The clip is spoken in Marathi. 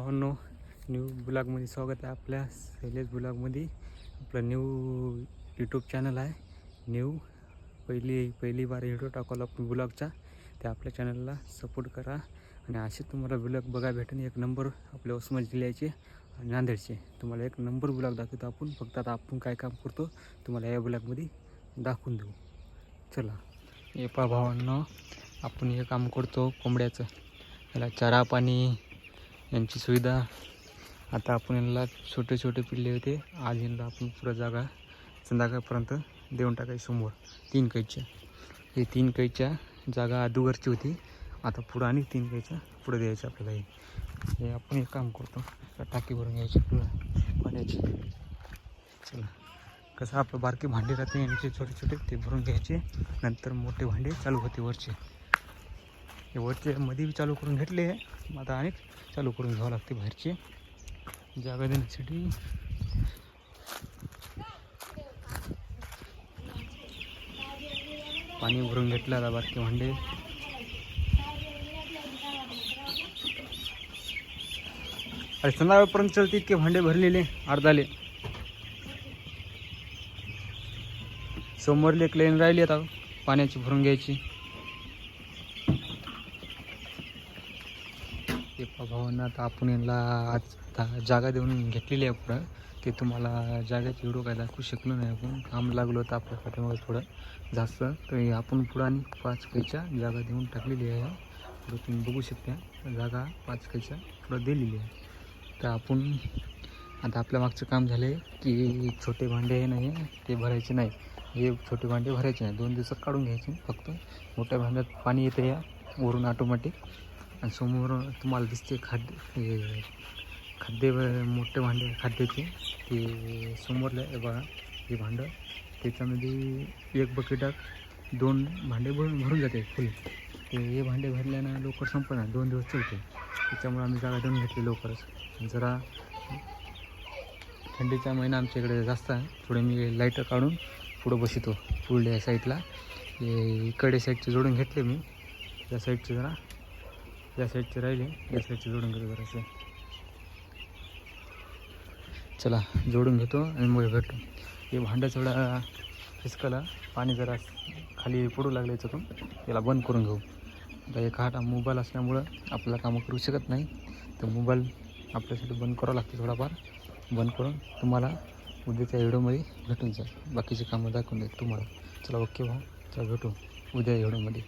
भावांनो, न्यू ब्लॉगमध्ये स्वागत आहे आपल्या शैलेश ब्लॉगमध्ये. आपलं न्यू यूट्यूब चॅनल आहे. न्यू पहिली बार व्हिडिओ टाकवला आपण ब्लॉगचा. ते आपल्या चॅनलला सपोर्ट करा आणि असे तुम्हाला ब्लॉग बघा भेटेन. एक नंबर आपल्या उस्मान जिल्ह्याचे आणि नांदेडचे तुम्हाला एक नंबर ब्लॉग दाखवतो आपण. फक्त आता आपण काय काम करतो तुम्हाला या ब्लॉगमध्ये दाखवून देऊ. चला, हे पहा भावांनो, आपण हे काम करतो कोंबड्याचं. याला चारा पाणी यांची सुविधा. आता आपण यांना छोटे छोटे पिल्ले होते, आज यांना आपण पुरं जागा संध्याकाळपर्यंत देऊन टाकायची. समोर 3 कैच्या, हे 3 कैच्या जागा अदुगरची होती. आता पुढं आणि 3 कैच्या पुढं द्यायचं आपल्याला. हे आपण एक काम करतो, टाकी भरून घ्यायची पाण्याची. चला, कसं आपलं बारके भांडे राहते यांचे छोटे छोटे ते भरून घ्यायचे. नंतर मोठे भांडे चालू होते वरचे. हे वरचे मध्ये बी चालू करून घेतले, आता अनेक चालू करून घ्यावं लागते बाहेरचे जागा देण्यासाठी. पाणी भरून घेतलं आता बारके भांडे. अरे संध्याकाळपर्यंत चलते इतके भांडे भरलेले अर्धाले. समोरले एक लाईन राहिली आता पाण्याची भरून घ्यायची. ते भावांना आता आपण यांना आज जागा देऊन घेतलेली आहे पुढं. ते तुम्हाला जागेत व्हिडिओ काय दाखवू शकलो नाही आपण, काम लागलो होतं आपल्या पाठीमागे थोडं जास्त. तर आपण पुढं आणि 5 कैच्या जागा देऊन टाकलेली आहे. पुढं तुम्ही बघू शकता जागा 5 कैच्या पुढं दिलेली आहे. तर आपण आता आपल्या मागचं काम झालं आहे की छोटे भांडे हे नाही ते भरायचे नाही. हे छोटे भांडे भरायचे नाही, 2 दिवसात काढून घ्यायचे. फक्त मोठ्या भांड्यात पाणी येतं या वरून ऑटोमॅटिक. आणि समोर तुम्हाला दिसते खाद्य मोठे भांडे खाद्याचे ते समोरलं आहे बघा. हे भांडं त्याच्यामध्ये 1 बकेटात 2 भांडे भरून जाते फुल. ते हे भांडे भरल्यानं लवकर संपणार, 2 दिवस चालते. त्याच्यामुळे आम्ही जागा देऊन घेतली लवकरच. जरा थंडीचा महिना आमच्याकडे जास्त आहे. थोडे मी लाईटर काढून पुढं बसतो पुढल्या साईडला. इकडे साईडचे जोडून घेतले मी, त्या साईडचे जरा या साईडचे राहिले, या साईडचे जोडून घेतो जरासे. चला जोडून घेतो आणि मग भेटतो. हे भांडं थोडा फिसकला, पाणी जरा खाली पडू लागलं याच्यातून, त्याला बंद करून घेऊ. आता एक हात मोबाईल असल्यामुळं आपल्याला कामं करू शकत नाही, तर मोबाईल आपल्यासाठी बंद करावं लागते थोडाफार. बंद करून तुम्हाला उद्याच्या व्हिडिओमध्ये भेटून जाईल, बाकीचे कामं दाखवून देईल तुम्हाला. चला ओके भाऊ, चला भेटू उद्या व्हिडिओमध्ये.